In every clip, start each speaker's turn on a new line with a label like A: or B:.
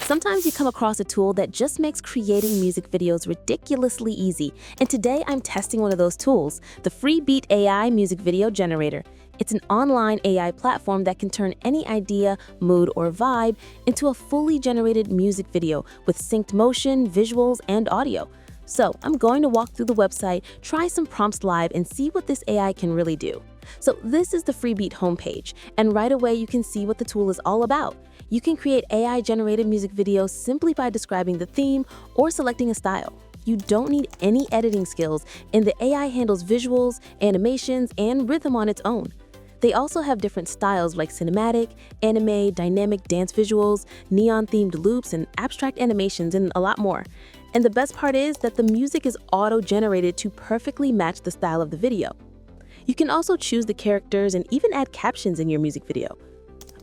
A: Sometimes you come across a tool that just makes creating music videos ridiculously easy, and today I'm testing one of those tools, the Freebeat AI Music Video Generator. It's an online AI platform that can turn any idea, mood, or vibe into a fully generated music video with synced motion, visuals, and audio. So I'm going to walk through the website, try some prompts live, and see what this AI can really do. So this is the Freebeat homepage, and right away you can see what the tool is all about. You can create AI-generated music videos simply by describing the theme or selecting a style. You don't need any editing skills, and the AI handles visuals, animations, and rhythm on its own. They also have different styles like cinematic, anime, dynamic dance visuals, neon-themed loops, and abstract animations, and a lot more. And the best part is that the music is auto-generated to perfectly match the style of the video. You can also choose the characters and even add captions in your music video.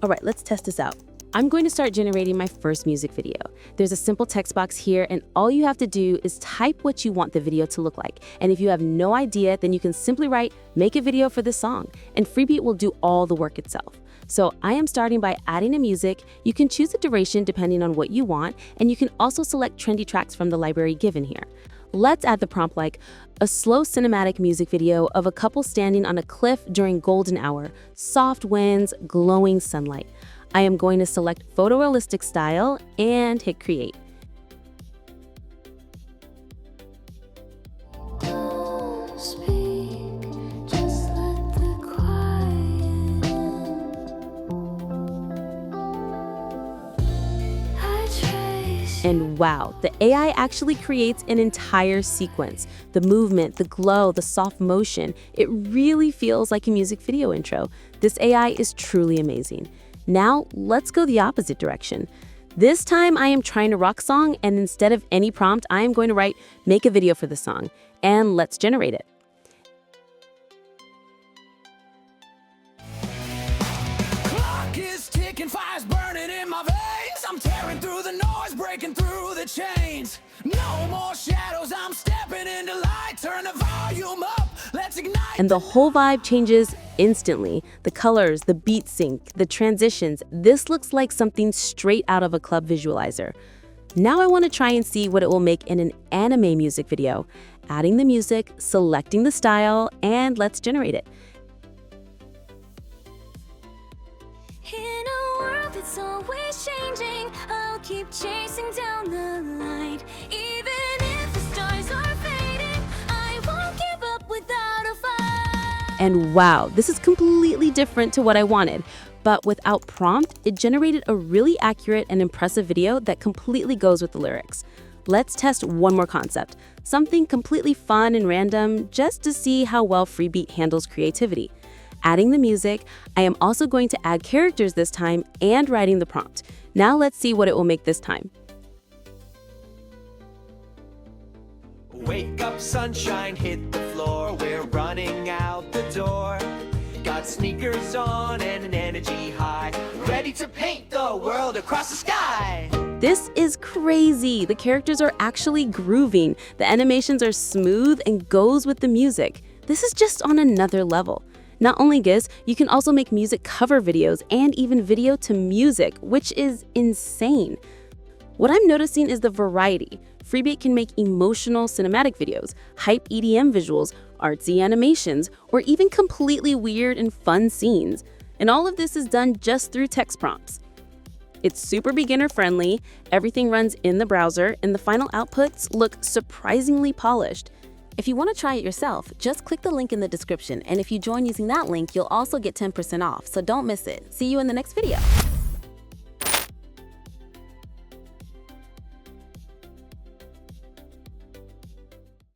A: All right, let's test this out. I'm going to start generating my first music video. There's a simple text box here, and all you have to do is type what you want the video to look like. And if you have no idea, then you can simply write, "Make a video for this song," and Freebeat will do all the work itself. So I am starting by adding the music. You can choose the duration depending on what you want, and you can also select trendy tracks from the library given here. Let's add the prompt like a slow cinematic music video of a couple standing on a cliff during golden hour, soft winds, glowing sunlight. I am going to select photorealistic style and hit create. And wow, the AI actually creates an entire sequence. The movement, the glow, the soft motion, it really feels like a music video intro. This AI is truly amazing. Now, let's go the opposite direction. This time I am trying to rock song, and instead of any prompt, I am going to write, "Make a video for the song," and let's generate it.
B: Clock is ticking, fire's burning in my veins. I'm tearing through the noise, breaking through the chains. No more shadows, I'm stepping into light. Turn the volume up, let's ignite.
A: And the whole vibe changes instantly. The colors, the beat sync, the transitions. This looks like something straight out of a club visualizer. Now I want to try and see what it will make in an anime music video. Adding the music, selecting the style, and let's generate it.
C: In a world that's always changing, I'll keep chasing down the light. Even if the stars are fading, I won't give up without a fight.
A: And wow, this is completely different to what I wanted. But without prompt, it generated a really accurate and impressive video that completely goes with the lyrics. Let's test one more concept, something completely fun and random, just to see how well Freebeat handles creativity. Adding the music, I am also going to add characters this time and writing the prompt. Now let's see what it will make this time.
B: Wake up, sunshine, hit the floor. We're running out the door. Got sneakers on and an energy high. Ready to paint the world across the sky.
A: This is crazy. The characters are actually grooving. The animations are smooth and goes with the music. This is just on another level. Not only this, you can also make music cover videos and even video to music, which is insane. What I'm noticing is the variety. Freebeat can make emotional cinematic videos, hype EDM visuals, artsy animations, or even completely weird and fun scenes. And all of this is done just through text prompts. It's super beginner friendly, everything runs in the browser, and the final outputs look surprisingly polished. If you want to try it yourself, just click the link in the description, and if you join using that link, you'll also get 10% off, so don't miss it. See you in the next video.